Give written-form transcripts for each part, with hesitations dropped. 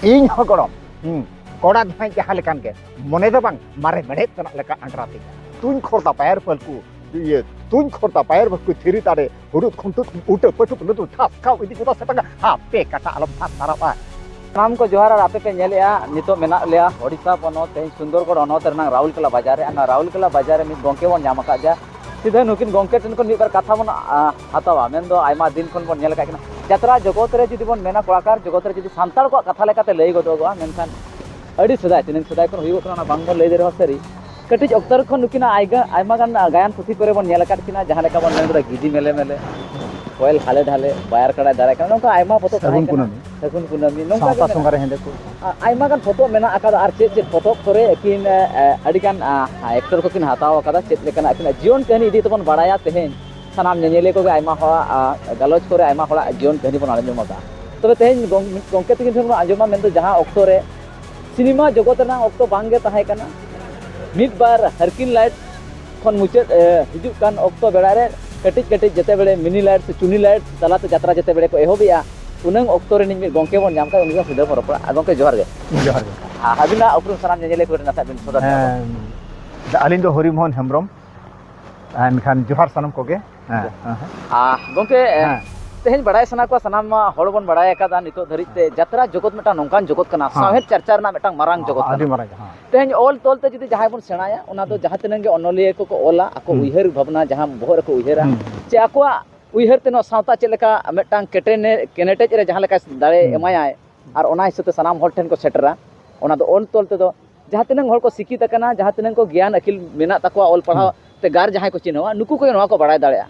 ᱤᱧ ᱦᱚᱸ ᱜᱚᱲᱚᱢ ᱠᱚᱲᱟ ᱫᱚ ᱡᱟᱦᱟᱸ ᱞᱮᱠᱟᱱ ᱜᱮ ᱢᱚᱱᱮ ᱫᱚ ᱵᱟᱝ ᱢᱟᱨᱮ ᱢᱮᱲᱦᱮᱫ ᱛᱮᱱᱟᱜ ᱞᱮᱠᱟ ᱟᱸᱰᱨᱟ ᱛᱤᱧᱟ ᱛᱩᱧ ᱠᱷᱚᱨᱫᱟ ᱯᱟᱭᱟᱨ ᱯᱟᱹᱞᱠᱩ ᱛᱩᱧ ᱠᱷᱚᱨᱫᱟ ᱯᱟᱭᱟᱨ ᱯᱟᱹᱞᱠᱩ ᱛᱷᱤᱨᱤ ᱫᱟᱲᱮ ᱦᱩᱲᱩᱫ ᱠᱷᱩᱱᱴᱩᱫ ᱩᱴᱟᱹ ᱯᱟᱹᱴᱩ ᱞᱩᱛᱩ ᱴᱷᱟᱥ ᱠᱷᱟᱣ ᱤᱫᱤ ᱠᱚᱫᱟ ᱥᱮᱴᱟᱜᱟ ᱦᱟᱯᱮ ᱠᱟᱴᱟ ᱟᱞᱚᱢ ᱦᱟᱛ ᱛᱟᱨᱟᱵᱟ ᱥᱟᱱᱟᱢ को जोहार और आपे पे नेलेया नितो मेना लेया ओडिशा पनोत तेज सुंदरगढ़ अनोत रनांग राउरकेला बाजार रे ना राउरकेला बाजार रे मिद गोंके बन नाम का सीधे नुकिन गोंके ठेन को मिदबार कथा बन हातावा मेन दो आयमा दिन खन बन नेल का यात्रा जगत रे जुदी बन मेना कलाकार जगत रे जुदी सांताल को कथा लेकाते लई गदोगा मेनखान अड़ी सदाय तिनन सदाय को हुयो कना बांग बन लई दे रहो सरी कटिज अक्तर खन नुकिना आयमा गान गायन पुथी करे बन नेल का किना जहां लेका बन मेन गिजी मेले मेले कोयल हाले ढाले बायर कड़ा दारा का नोका आयमा फोटो सगुन कुनमी नोका सावता संगारे हेंदे को आयमा गान फोटो मेना आकादा आर चेत फोटो करे किन अड़ी गान एक्टर को किन हताव आकादा चेत लेकना किन जीवन कहानी इदी तबन बड़ाया तेहेन सनाम नेनेले को आयमा हो गलोच करे आयमा होड़ा जीवन कहानी बन आंजम का तबे तेहेन गोंके तकिन ठेन आंजमा मेन दो जहां ऑक्टो रे सिनेमा जगत ना ऑक्टो बांगे ताहे कना मिद बार हरकिन लाइट खन मुचे हिजु कान ऑक्टो बेड़ा रे कटिज कटिज जते बेड़े मिनी लाइट से चुनी लाइट तलाते यात्रा जते बेड़े को एहोबिया उनंग ऑक्टो रे निज गोंके बन नाम का उनका सिदा परपड़ा गोंके जोहार गे अबिना उपरुम सनाम नेनेले को नासा बिन सोदा अलिन दो हरिमोहन हेम्ब्रम एनखान जोहार सनम कोगे गोंके तेहेन बड़ाय सना को सनाम हड़ बन बड़ाय का नितो धरिते यात्रा जगत मेटा नोंकान जगत कना साहेब चर्चा ना मेटा मारांग जगत आदि मारांग तेहेन ऑल तोलते जुदी जहां बन सेणाया ओना दो जहां तिनंगे अनलिये को ओला आको उइहर भावना जहां बोहर को उइहरा चे आकोआ उइहर तेनो सावता चेलेका मेटांग केटेने केनेटेज रे जहां लेका दाड़े एमायाय आर ओना हिसाबते सनाम हर ठेन को सेटरा ओना दो ऑल तोलते दो जहां तिनंग हर को सिकित कना जहां तिनंग को ज्ञान अकिल मेना तकवा ऑल पढ़ाव ते गार जहां को चिन्हवा नुकु को नवा को बड़ाय दाड़या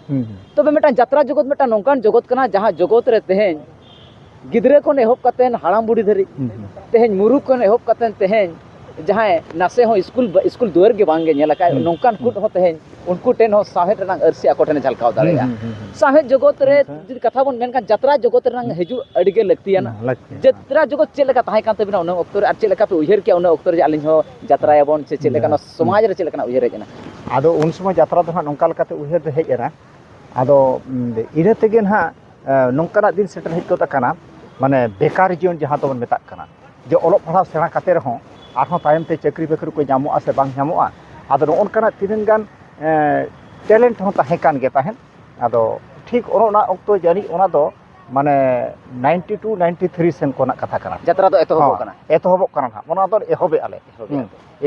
तबे मेटा यात्रा जगत मेटा नोंकान जगत कना जहां जगत रे तेहेन गिदरे को एहब कतेन हाड़ाम बुढ़ी धरी तेहेन मुरुख को एहब कतेन तेहेन जहां नासे हो स्कूल दुआर के बांगे नेलका नोंकान कुट हो तेहेन उनको टेन हो साहेब रंग अरसी आको ठेन झलकाव दाड़या साहेब जगत रे जुदी कथा बन मेनका यात्रा जगत रंग हिजु अडिगे लगतियाना यात्रा जगत चेल लेका ताहे कान तबिना उन अक्तर आर चेल लेका पे उइहर के उन अक्तर जे आलिन हो यात्रा याबन से चेल लेका समाज रे चेल लेका उइहर हेजना आदो उन समय यात्रा दो नोंका लेकाते उइहर दे हेजना आदो इना तेगे ना नोंकाना दिन सेटर हेज कोता काना माने बेकार जीवन जहां तो बन मेता काना जे ओलोग पढ़ा सेना काते रहो आरहों तायम ते चक्री बेकरी को नामोआ से बांग नामोआ आदो नोनकाना तिनन गान टैलेंट हो ताहे कान गे ताहेन आदो ठीक ओना ऑक्टो जानी ओना दो माने 92 93 सेन कोना कथा काना यात्रा दो एतोहबक काना ना ओना दो एहोबे आले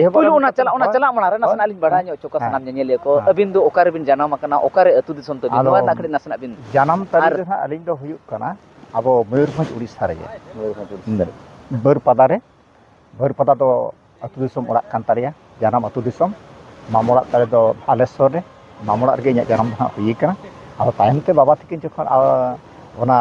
एहोबे ओना चला मना रे नसन आलिन बड़ा ᱧᱚ चोका सनाम नेनेले को अबिन दो ओकारे बिन जानम कना ओकारे अतु दिसम तो बिन नवा नाखड़ी नसना बिन जानम तारी रे आलिन दो हुयुक काना आबो मयूरभंज उड़ीसा रे बरपदा रे बरपदा दो अतु दिसम ओड़ा कान तारिया जानम अतु दिसम मामोड़ा तारे दो बालेश्वर रे मामोड़ा रे इᱧᱟᱜ जानम हा हुई काना आबो तायम ते बाबा तकिन जखन ओना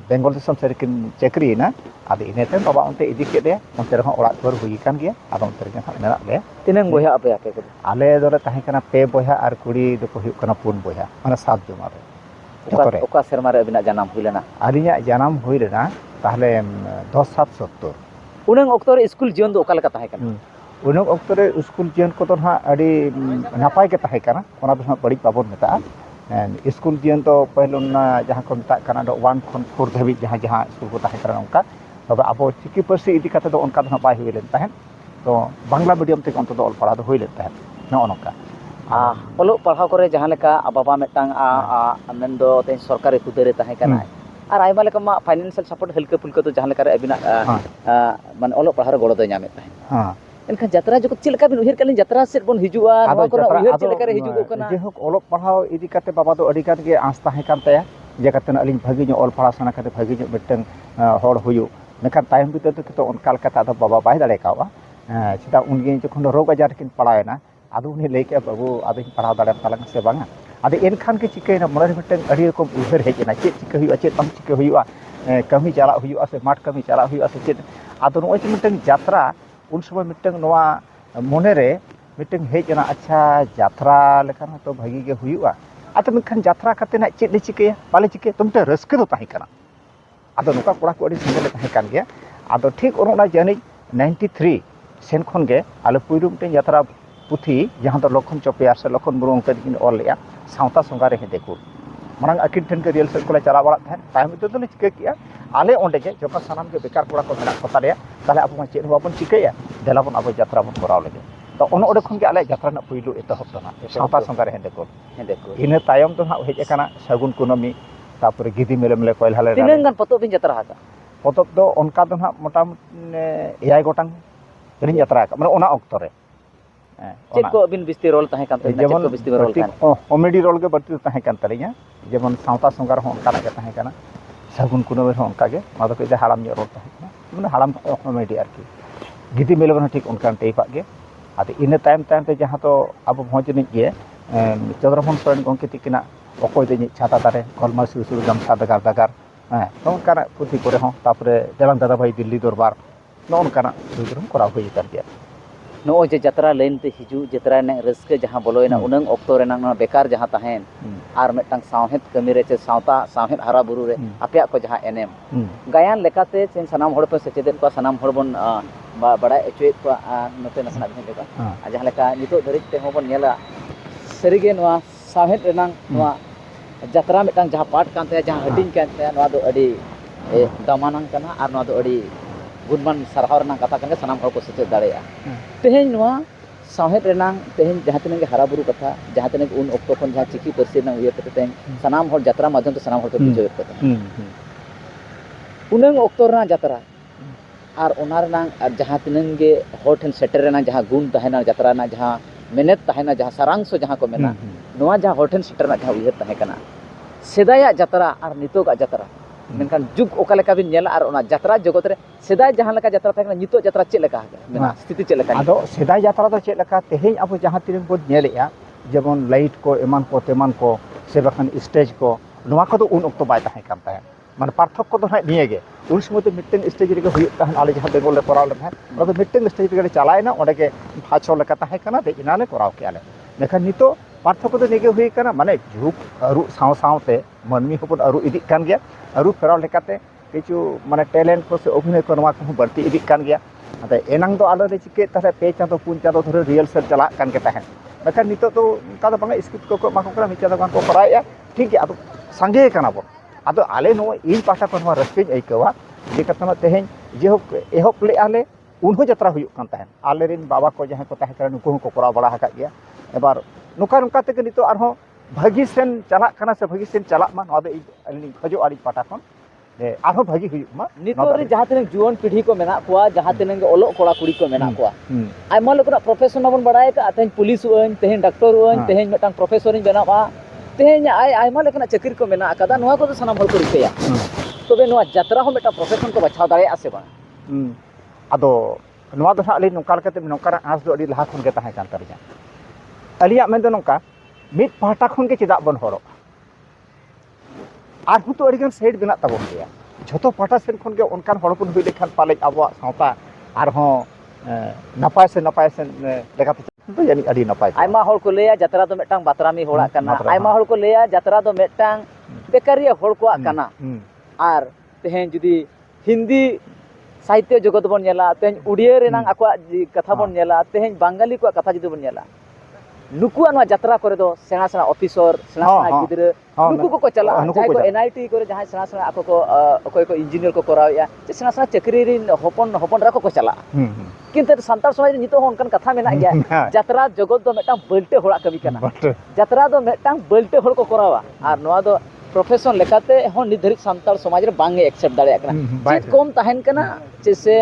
बेंगल दिसम सेरकिन चक्री ना आदि इनेते बाबा उनते इदी केदे उनते रहो ओड़ा घर हुई कान गया आदो उनते रे मेना ले तिनंग बोया आपे आके को आले दोरे ताहे काना पे बोया आर कुड़ी दो को हुयुक काना पुन बोया माने 7 जमा रे ओका सेरमा रे अबिना जानम हुई लेना आलिᱧᱟᱜ जानम हुई लेना ताहले 10770 उनंग अक्तर स्कूल जीवन दो ओका लेका ताहे काना उनंग अक्तर स्कूल जीवन को तो ना अड़ी नापाय के ताहे काना ओना दो बड़ी बाबन मेता स्कूल जीवन तो पहले जहाँ को मेता काना दो 1 खन 4 धाबी जहाँ स्कूल को ताहे काना उनका तब अब चिकी पार्सी इदी काते दो उनका दो बाय हुई लेन ताहेन तो बांग्ला मीडियम ते अंत दो ऑल पढ़ा दो हुई लेन ताहेन न ओनका ओलो पढ़ाव करे जहाँ लेका बाबा मेटांग मेन दो ते सरकारी खुदेरे ताहे काना और आयमा लेका मा फाइनेंशियल सपोर्ट हल्का फुल्का तो जहाँ लेका रे अबिना माने ओलो पढ़ाव गड़ो दो नामे ताहेन एनखान यात्रा जगत चेल लेका बिन उहिर कालिन यात्रा सेट बन हिजुआ नवा को उहिर चेल लेका रे हिजुगो कना जे होक ओलो पढ़ाव इदी काते बाबा दो अडी कात गे आस ताहे कान तया जे काते अलिन भागी ᱧᱚ ऑल पढ़ा सना काते भागी ᱧᱚ मिटन हड़ हुयु नेखान तायम बितर तो उनका लेका ता बाबा बाय दाड़े कावा चिता उनगे जखन रोग आजार किन पड़ायना आदो उनी लई के बाबू आदो पढ़ाव दाड़े तालंग से बांगा आदो एनखान के चिकेना मने मिटन अडी रकम उहिर हेजना चेत चिके हुयु चेत बांग चिके हुयु कमी चला हुयु से माठ कमी चला हुयु से चेत आदो नोय मिटन यात्रा उन समय मिटन नोवा मने रे मिटन हेजना अच्छा यात्रा लेखान तो भागी के हुयु आतो मिटन यात्रा काते ना चेत ले चिके बाले चिके तुमते रस्के दो ताहे काना आदो नुका कोड़ा को अडी संगे ताहे कान गया आदो ठीक ओना जानि 93 सेन खन गे आले पुइरु मिटन यात्रा पुथी जहां तो लखन चोपियार से लखन मुरुंग के दिन ऑल लिया सावता संगा रे हेदे को marang akin ten ke real set ko le chala barat thahen tayom itu to le chika kiya ale onde ge jokon sanam ge bekar kora ko menak ko taleya tahle abu ma chet ho babon chikaya dela bon abu jatra bon koraw lege to ono ode khon ge ale jatra na puilu etohop to na sawta sangare hende ko ina tayom to ha hej akana sagun kunami tapore gidi mele mele koil hale tinang gan potop bin jatra haka potop do onka do ha motam eyai gotang rin jatra ka mane ona okto re चेक को बिन बिस्ती role ताहे कान चेक को बिस्ती role कान कॉमेडी रोल के बर्ती ताहे कान तलिया जेमन सावता संगार हो काना के ताहे काना सगुन कुनो हो उनका के मादो के हाड़ाम जो रोल ताहे काना माने हाड़ाम कॉमेडी आरकी गिदी मेलबन ठीक उनका टेपा के आते इन टाइम टाइम पे जहां तो अब पहुंच नि के चंद्रमोहन सोरेन गंके तिकिना अकोय ते छाता तारे कलमा सुसु गमछा दगार दगार तो उनका पुथि करे हो तापरे जलान दादा भाई दिल्ली दरबार नो उनका दुगरम करा होई कर दिया नो जे जत्रा लेन ते हिजु जत्रा ने रस्के जहां बोलोयना उनंग ऑक्टो रेना बेकार जहां ताहेन आर मेटंग सावहेत कमी रे चे सावता सावहेत हारा बुरु रे आपेया को जहां एनएम गायन लेकाते चेन सनाम होड़ पे सचेतन को सनाम होड़ बन बड़ा एचुएट को नते नसना भी लेका जहां लेका नितो धरित ते होबन नेला सरीगे नवा सावहेत रेनांग नवा जत्रा मेटंग जहां पार्ट कानते जहां हटिंग कानते नवा दो अडी दमानंग कना आर नवा दो अडी गुडमान सरहाव रना कथा कने सनाम होड़ को सचेत दाड़ेया तेहेन नवा सावहेत रेनांग तेहेन जहां तिनंग हारा बुरु कथा जहां तिनंग उन ऑक्टो खन जहां चिकी परसी ना उयर कते तेन सनाम होड़ जत्रा माध्यम तो सनाम होड़ को बुझो कते उनंग ऑक्टो रना जत्रा आर ओना रनांग आर जहां तिनंग गे होड़ ठन सेटर रेना जहां गुण तहेना जत्रा ना जहां मेहनत तहेना जहां सारांश जहां को मेना नवा जहां होड़ ठन सेटर ना जहां उयर तहे कना सेदाया जत्रा आर नितोगा जत्रा मेनखान जुग ओका लेका बिन नेला आर ओना जत्रा जगत रे सेदाय जहां लेका जत्रा थाकना नितो जत्रा चेक लेका मेना स्थिति चेक लेका आदो सेदाय जत्रा दो चेक लेका तेहेन अब जहां तिरन बो नेलेया जेमन लाइट को एमान को तेमान को से बखन स्टेज को नवा को तो उन ओक्तो बाय ताहे कान ताहे माने पार्थक को तो हाय निये गे उन समय तो मिटन स्टेज रे हुई ताहन आले जहां बेंगल ले कोराव ले तो मिटन स्टेज रे चलायना ओडे के फाछो लेका ताहे काना दे इनाले कोराव के आले लेखन नितो पार्थक को तो निगे हुई काना माने जुग अरु साव सावते मनमी होपन अरु इदी कान गया अरु फेराव लेकाते किछु माने टैलेंट को से अभिनय को नवा को बढ़ती इदी कान गया अते एनांग दो आलो रे चिके ताहे पे चांदो पुन चांदो धरे रियल सेट चला कान के ताहे लेकिन नितो तो का दो बांगा स्क्रिप्ट को माको करा मिचा दो को कराया ठीक है अब संगे काना बो आदो आले नो इन पाटा को नवा रस्ते आइकवा जे कतना तेहेन जे हो एहोप ले आले उनहो जत्रा हुयु कान ताहे आले रिन बाबा को जहां को ताहे करा नुको को करा बड़ा हका गया एबार नुका नुका ते नितो आरो भागी सेन चला कना से भागी सेन चला मा नवा दो अली खजो आली पाटा कोन दे आरो भागी हुयु मा नितो रे जहां तिनंग जुवन पीढ़ी को मेना कोआ जहां तिनंग ओलो कोड़ा कुड़ी को मेना कोआ आइमा लोकना प्रोफेशन बन बड़ाय का तेन पुलिस ओन तेन डॉक्टर ओन तेन मेटांग प्रोफेसर इन बनावा तेन आइमा लेकना चाकरी को मेना कदा नवा को सनाम हल को रिकया तबे नवा जत्रा हो मेटा प्रोफेशन को बचाव दाड़े आसे बा आदो नवा दो हाली नोकार कते नोकार आस दो अडी लहा खन के ताहे कान तारिया अलिया मेन दो नोका मिट पाटा खन के चिदा बन हरो आर तो अडिगन साइड बिना तबन गया झतो पाटा सेन खन के उनकान हड़पुन हुई लेखान पाले आबो सावता आर हो नपाय से लेकाते तो यानी अडी नपाय आइमा हड़ को लेया जत्रा दो मेटांग बातरामी होड़ा कना आइमा हड़ को लेया जत्रा दो मेटांग बेकारिया हड़ को कना आर तेहेन जुदी हिंदी साहित्य जगत बन नेला तेहेन उड़िया रेनांग आको कथा बन नेला तेहेन बंगाली को कथा जुदी बन नेला नुकुआ नवा जत्रा करे दो सेना सेना ऑफिसर सेना सेना गिदरे नुकु को चला जाय को एनआईटी करे जहां सेना सेना आको को अकोय को इंजीनियर को करावया सेना सेना चक्री रिन होपन राको को चला किंतु संतार समाज नितो होनकन कथा मेना गया जत्रा जगत दो मेटांग बलटे होड़ा कमी कना जत्रा दो मेटांग बलटे होड़ को करावा आर नवा दो प्रोफेशन लेकाते हो निधरित संतार समाज रे बांगे एक्सेप्ट दाड़े कना चित कम ताहेन कना जैसे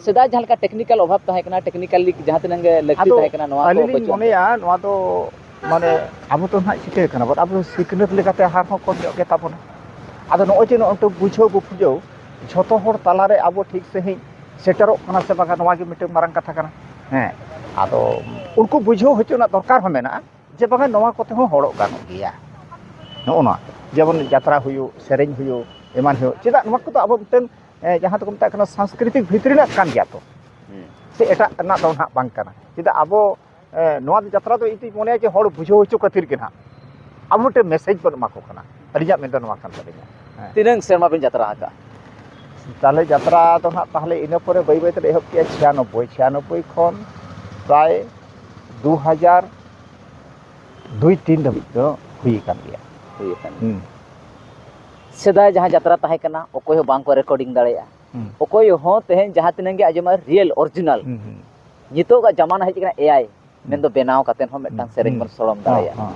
सेदा जहां का टेक्निकल अभाव ताहे कना टेक्निकली जहां तिनंग लगती ताहे कना नवा को बचो मोनेया नवा तो माने अब तो ना चिके कना बट अब सिकनत लेकाते हार हो कोन के ताबोना आदो नो जे नो तो बुझो बुझो झतो होड़ तालारे अब ठीक से ही सेटरो कना से बागा नवा के मिटे मारंग कथा कना हैं आदो उनको बुझो होचो ना दरकार हो मेना जे बागा नवा कोते हो होड़ो गानो गया नो ना जेमन यात्रा हुयो सेरेंज हुयो एमान हुयो चेदा नवा को तो अब मिटन जहां तो मता कना सांस्कृतिक भितरी ना कान गया तो से एटा ना तो ना बांग कना चेदा अब नवा यात्रा तो इति मोने जे होड़ बुझो होचो कतिर के ना अब मिटे मैसेज बन माको कना अरिया मेन नवा कान तरिया तिनंग सेरमा बिन यात्रा आका ताले यात्रा तो ना ताहले इना परे बई बई ते एहब के 96 खन प्राय 2002-3 धबित दो हुई कान गया हुई कान सेदाय जहाँ जत्रा ताहे कना ओकोय हो बांग को रिकॉर्डिंग दाड़ेया ओकोय हो तेहेन जहाँ तिनंग गे आजमा रियल ओरिजिनल नितो का जमाना है चिकना एआई मेन दो बेनाव कातेन हो मेटांग सेरेंग बन सोलम दाड़ेया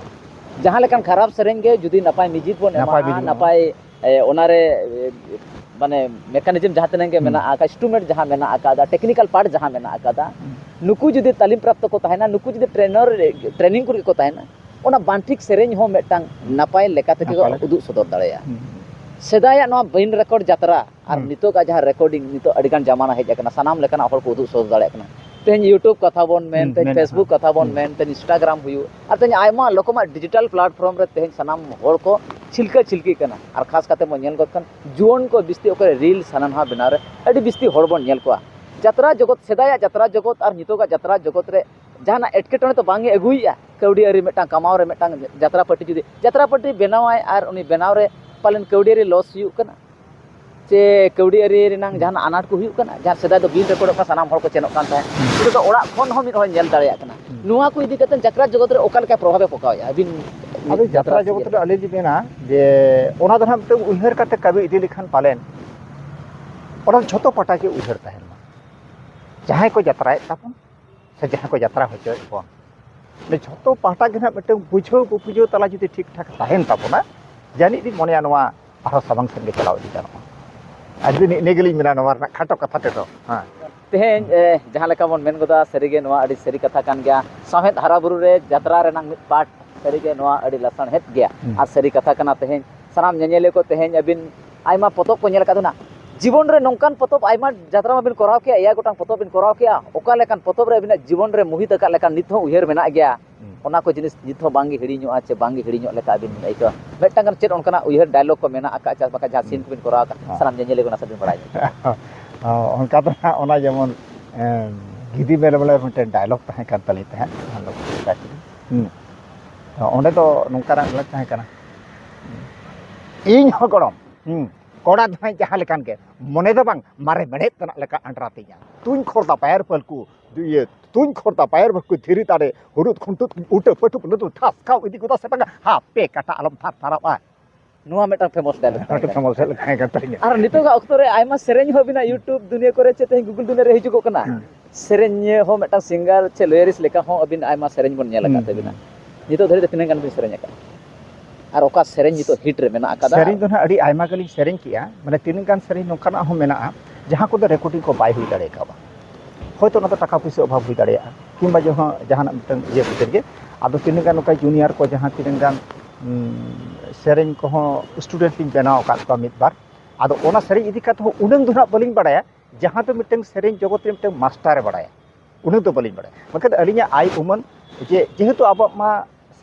जहाँ लेकान खराब सेरेंग गे जुदी नपाय म्यूजिक बन एमा नपाय ओनारे माने मेकानिज्म जहाँ तिनंग गे मेना आका इंस्ट्रूमेंट जहाँ मेना आकादा टेक्निकल पार्ट जहाँ मेना आकादा नुकु जुदी तालीम प्राप्त को ताहेना नुकु जुदी ट्रेनिंग को ताहेना ओना बांठिक सेरेंग हो मेटांग नपाय लेकाते के उदुग सदर दाड़ेया सेदाया नवा बिन रेकॉर्ड जात्रा और नितो का जहाँ रेकॉर्डिंग नितो अडिगान जमाना हेज अकना सनाम लेकाना हर को उदुग सदर दाड़े अकना तेन यूट्यूब कथा बोन मेन तेन फेसबुक कथा बोन मेन तेन इंस्टाग्राम हुयु और तेन आयमा लोकमा डिजिटल प्लेटफॉर्म रे तेन सनाम हर को छिलका छिलकी कना और खास काते मो नेल गत जुवन को बिस्ती ओकरे रील सनानहा बिना रे अडी बिस्ती हर बोन नेल को जात्रा जगत सेदाया जात्रा जगत और नितो का जात्रा जगत रे जहाना एटकेटोने तो बांगे अगुइया कौड़ी अरी मेटा कमाव रे मेटा जात्रा पार्टी जुदी जात्रा पार्टी बनावाय और उनी बनाव रे पालन कौड़ी अरी लॉस हुयु कना चे कौड़ी अरी रेनांग जहान अनाट को हुयु कना जहां सेदा दो बिन रेकॉर्ड का सनाम हर को चेनोक कान ताहे इदो तो ओड़ा खन हो मिद हो नेल दाड़ेया कना नुवा को इदी कतन जात्रा जगत रे ओकाल का प्रभाव पकावया अबिन अबे जात्रा जगत रे अले जी मेना जे ओना दो हम उहर काते कबे इदी लिखान पालेन ओना छोटो पटा के उहर ताहेन जहां को जात्राय तापन से जहां को जात्रा होचो बन ने छोटो पाटा के ना मिटन बुझो बुझो तला जुदी ठीक ठाक ताहेन तापना जानी दी मने नवा आरो साबांग संगे चलाव दी जानो आजि नेगली मेना नवा खाटो कथा तेतो हां तेहेन जहां लेका बन मेन गोदा सरीगे नवा अडी सरी कथा कान गया साहेद हरा बुरु रे जात्रा रे नांग मित पाट सरीगे नवा अडी लसन हेत गया आ सरी कथा काना तेहेन सनाम नेनेले को तेहेन अबिन आयमा पोतोब को नेल कादुना जीवन रे नौकान पोतोब आयमा जात्रा बिन कराव के या गोटांग पोतोब बिन कराव के ओका लेकान पोतोब रे बिना जीवन रे मोहित का लेकान नित हो उहेर मेना गया ओना को जिनिस नित हो बांगी हिड़ीñो आचे बांगी हिड़ीñो लेका बिन आइको मेटांग चेत ओनकाना उहेर डायलॉग को मेना आका चास बाका जहां सीन बिन कराव का सनाम नेनेले को ना सबिन बड़ाय ओनका तो ओना जेमन गिदी मेले मेले मिटे डायलॉग ताहे कान तली ताहे हम लोग ओंडे तो नोंकारा लग ताहे काना इन हो गड़म कोड़ा धाय जहां लेकान के मने दो बांग मारे मेड़े तना लेका अंडरातिया तुन खोरता पायर पलकू ये तुन खोरता पायर बकु थिरी तारे हुरुत खुंटुत उटे पटु लुतु थास खाव इदी गोदा सेटांगा हा पे काटा अलम थार थाराबा नुआ मेटा फेमस डायलॉग फेमस लेका का तरिया और नितो का अक्तो रे आयमा सेरेंज हो बिना यूट्यूब दुनिया करे चे ते गूगल दुनिया रे हिजुको कना सेरेंज हो मेटा सिंगर चे लोयरिस लेका हो अबिन आयमा सेरेंज बन नेला काते बिना नितो धरे तिने गान बिन सेरेंज का और ओका सेरेंज नितो हिट रे मेना आकादा सेरेंज दो ना अडी आयमा गली सेरेंज किया माने तीन गान सेरेंज नोकाना हो मेना जहां को रेकॉर्डिंग को बाय हुई दाड़े काबा होयतो ना तो टाका पैसा अभाव हुई दाड़े किंबा जो जहां मिटन ये पुतर के आदो तीन गान नोका जूनियर को जहां तीन गान सेरेंज को स्टूडेंट लिंग बनाव का को मित बार आदो ओना सेरेंज इदी कातो उनंग दुना बलिंग बड़ाया जहां तो मिटन सेरेंज जगत रे मिटन मास्टर बड़ाया उनंग तो बलिंग बड़ाया मकद अलिया आई उमन जे जेहेतु अब मा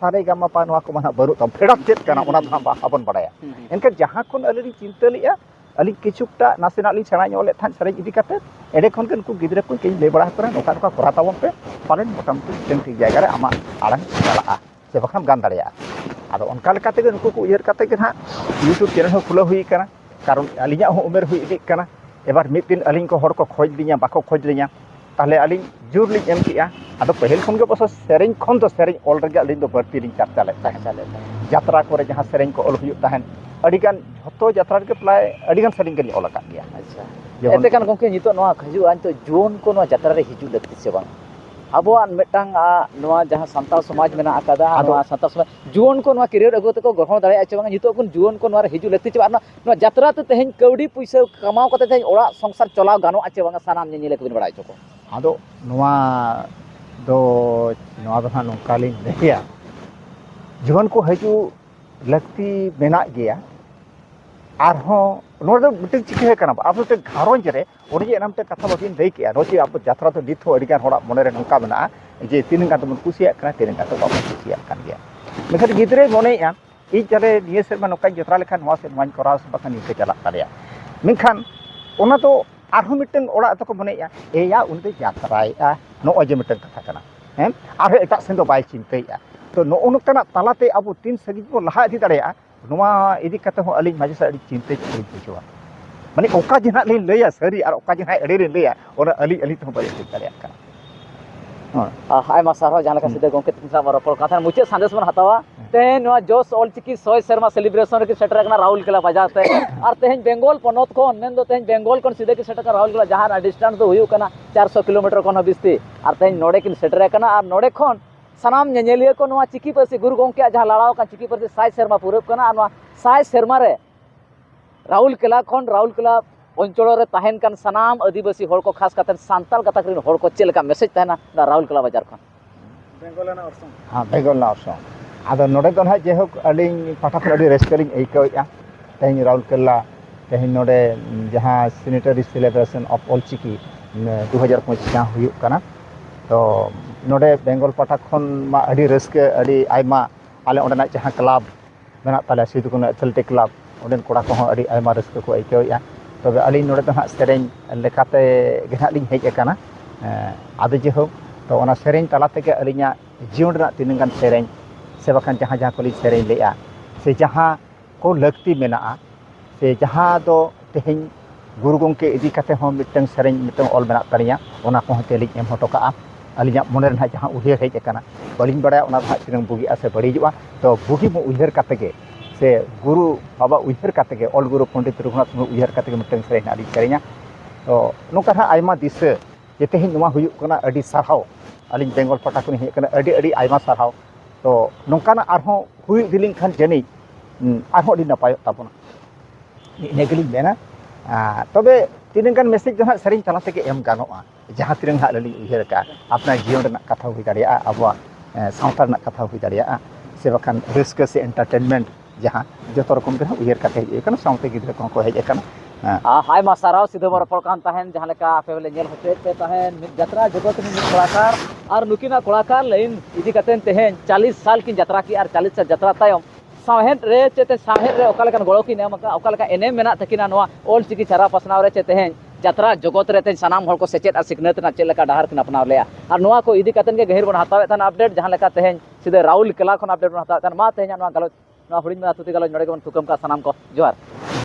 सारे गामा पा नवा को माना बरु तम फेड़ा चेत काना ओना था आबन बड़ाया एनका जहां कोन अलि चिंता लिया अलि किछुकटा नासेना लि सेना ñole थान सेरेंज इदी काते एडे खन के नुकु गिदरा को केई ले बड़ा करे नोका नोका करा ताबन पे पालन मोटामुटी ठीक जायगा रे आमा आड़ांग चला से बखन गान दाड़िया आदो ओनका लेकाते नुकु को उयहर काते के ना यूट्यूब चैनल हो खुला हुई काना कारण अलिया हो उमेर हुई इदी काना एबार मिद दिन अलिंग को हर को खोज दिया बाको खोज लिया ताहले अलिंग जुर लिंग एम किया आदो पहल खन के बस सेरेंज खन तो सेरेंज ऑल रे अलिंग दो बर्ती लिंग चर्चा ले ताहे यात्रा को जहां सेरेंज को ऑल हुई ताहन अडिगान झतो यात्रा के प्लाय अडिगान सेरेंज के ऑल का गया अच्छा एते कान गंके नितो नवा खजु आन तो जुवन को नवा यात्रा रे हिजु लगती से बांग अबोआन मेटांग नवा जहां संताल समाज मेना आकादा नवा संताल समाज जुवन को नवा करियर अगो तको ग्रहण दाड़े आचे बांग नितो कोन जुवन को नवा हिजु लगती छे नवा यात्रा ते तेहेन कौड़ी पैसा कमाव कते तेहेन ओड़ा संसार चलाव गानो आचे बांग सानाम नेनेले को बिन बड़ाय चको आदो नवा दो नवा दो हां नोकालिन लेया जीवन को हिजु लगती मेना गया आरहों नोडे मिटे चिके कना अब ते घारोंज रे ओनी नामते कथा बकिन दई के रोची अब यात्रा तो दिथो अडिगान होड़ा मने रे नोका मेना जे तीन गान तो कुसिया कना तीन गान तो बाबा कुसिया कान गया मेखन गिदरे मने या इ जरे निये सेरमा नोका यात्रा लेखान नवा से मान करास बखान इके चला तारिया मेखन ओना तो आरहों मिटन ओड़ा तो को मने या एया उनते यात्राया नो अजे मिटन कथा कना हैं आरो एटा सेन दो बाय चिंतैया तो नो उनकना तालाते अब तीन सगी को लहा इदी दाड़ेया नोवा इदी कते हो अलिंग माजे से अडी चिंते चिंते बुझवा माने ओका जना ले लैया सरी और ओका जना एडे रे लैया ओना अली अली तो बाय चिंता दाड़ेया का ᱟᱭᱢᱟ ᱥᱟᱨᱦᱟᱣ ᱡᱟᱦᱟᱸ ᱞᱮᱠᱟ ᱥᱤᱫᱟᱹ ᱜᱚᱢᱠᱮ ᱛᱟᱹᱠᱤᱱ ᱥᱟᱶ ᱵᱚᱱ ᱨᱚᱯᱚᱲ ᱠᱟᱱ ᱛᱟᱦᱮᱸ ᱢᱩᱪᱟᱹᱫ ᱥᱟᱸᱫᱮᱥ ᱵᱚᱱ ᱦᱟᱛᱟᱣᱟ ᱛᱮᱦᱮᱧ ᱱᱚᱣᱟ ᱡᱚᱥ ᱚᱞᱪᱤᱠᱤ 100 ᱥᱮᱨᱢᱟ ᱥᱮᱞᱤᱵᱨᱮᱥᱚᱱ ᱨᱮᱠᱤᱱ ᱥᱮᱴᱮᱨ ᱟᱠᱟᱱᱟ ᱨᱟᱦᱩᱞ ᱠᱮᱞᱟ ᱵᱟᱡᱟᱨ ᱛᱮ ᱟᱨ ᱛᱮᱦᱮᱧ ᱵᱮᱝᱜᱚᱞ ᱯᱚᱱᱚᱛ ᱠᱷᱚᱱ ᱢᱮᱱᱫᱚ ᱛᱮᱦᱮᱧ ᱵᱮᱝᱜᱚᱞ ᱠᱷᱚᱱ ᱥᱤᱫᱟᱹ ᱠᱤᱱ ᱥᱮᱴᱮᱨ ᱟᱠᱟᱱᱟ ᱨᱟᱦᱩᱞ ᱠᱮᱞᱟ ᱡᱟᱦᱟᱸ ᱰᱤᱥᱴᱮᱱᱥ ᱫᱚ ᱦᱩᱭᱩᱜ ᱠᱟᱱᱟ 400 ᱠᱤᱞᱳᱢᱤᱴᱟᱨ ᱠᱷᱚᱱ ᱦᱚᱸ ᱵᱤᱥᱛᱤ ᱟᱨ ᱛᱮᱦᱮᱧ ᱱᱚᱰᱮ ᱠᱤᱱ ᱥᱮᱴᱮर ᱟᱠᱟᱱᱟ ᱟᱨ ᱱᱚᱰᱮ ᱠᱷᱚᱱ ᱥᱟᱱᱟᱢ ᱧᱮᱧᱮᱞᱤᱭᱟᱹ ᱠᱚ ᱱᱚᱣᱟ ᱪᱤᱠᱤ ᱯᱟᱹᱨᱥᱤ ᱜᱩᱨᱩ ᱜᱚᱢᱠᱮᱭᱟᱜ ᱡᱟᱦᱟᱸ ᱞᱟᱲᱟᱣ ᱟᱠᱟᱱ ᱪᱤᱠᱤ ᱯᱟᱹᱨᱥᱤ 100 ᱥᱮᱨᱢᱟ ᱯᱩᱨᱟᱹᱣ ᱠᱟᱱᱟ ᱟᱨ ᱱᱚᱣᱟ 100 ᱥᱮᱨᱢᱟ ᱨᱮ राहुल केला खन राहुल केला अंचल रे तहन कान सनाम आदिवासी हड़ को खास करते सांताल गातक रिन हड़ को चेलका मैसेज तहना राहुल केला बाजार खन बेंगोलना ऑर्सों हाँ बेंगोलना ऑर्सों आदो नोडे तो ना जे होक अलिंग पाठक अडी रेस्कलिंग एइकौया तेहन राहुल केला तेहन नोडे जहां सैनिटरी सेलिब्रेशन ऑफ ऑल चिकी 2025 जहां हुयुक कना तो नोडे बेंगल पाठक खन मा अडी रेस्के अडी आइमा आले ओंडना जहां क्लब मेना ताले सिदुकुना एथलेटिक क्लब ओंडेन कोड़ा को अडी आइमा रेस्के को एइकौया तबे अलिंग नोडे तो ना सेरेन लेकाते गेना लिंग हेज एकाना आदो जे होक तो ओना सेरेन तला तेगे अलिंगा जीवन रना तिनगान सेरेन से बाखान जहां जहां को सेरेन लेया से जहां को लक्ति मेना से जहां दो तेहें गुरु गंके इदी काते हो मिटन सेरेन मिटन ऑल मेना तरिया ओना को तेलिं एम हटोका अलिंगा मोने रना जहां उहेर हेज एकाना बलिं बड़ाया ओना भाग तिनंग बुगी आसे बड़ीजुआ तो बुगी मो उहेर कातेगे से गुरु बाबा उहेर कातेगे ऑल गुरु पंडित रघुनाथ मुर्मू उहेर कातेगे मिटन सेरेन आदि सेरेना तो नोका हा आइमा दिसे जे तेहें नुवा हुयुक कना अडी सारहाव अलिंग बेंगल पाटा को हेज कना अडी अडी आइमा सारहाव तो नौकाना आरहों हुई दिलिंग खान जनी आरहों अडी नपाय ताबोना नेगलिंग मेना तबे तिनगान मैसेज जो सेरेन तला तेगे एम गानोआ जहां तिरंग हा ललिंग उहेर का अपना जीवन रना कथा हुई दाड़िया अबवा सावता रना कथा हुई दाड़िया से बखान रिस्क से एंटरटेनमेंट जहां जतो रकम के उहेर काते हेज कना सावते गिद्रा को हेज कना हाय मासाराव सिधो बर रपड़ कान तहन जहां लेका आपे बेले नेल होते पे तहन मिद यात्रा जगत में मिद कलाकार और नुकिना कलाकार लाइन इदी कतेन तहन 40 साल की यात्रा की और 40 साल यात्रा तायम साहेद रे चेते साहेद रे ओका लेकन गड़ो की नेम का ओका लेका एने मेना तकिना नोआ ऑल चिकी चारा पसनाव रे चेते हन यात्रा जगत रे तेन सनाम हड़ को सेचेत और सिकनत ना चेल लेका डहार किन अपनाव लेया और नोआ को इदी कतेन के गहिर बन हतावे तन अपडेट जहां लेका तहन सीधे राहुल केला खन अपडेट बन हतावे तन मा तहन नोआ गलो नोआ हुडिन में तुति गलो नडे के थुकम का सनाम को जोहार।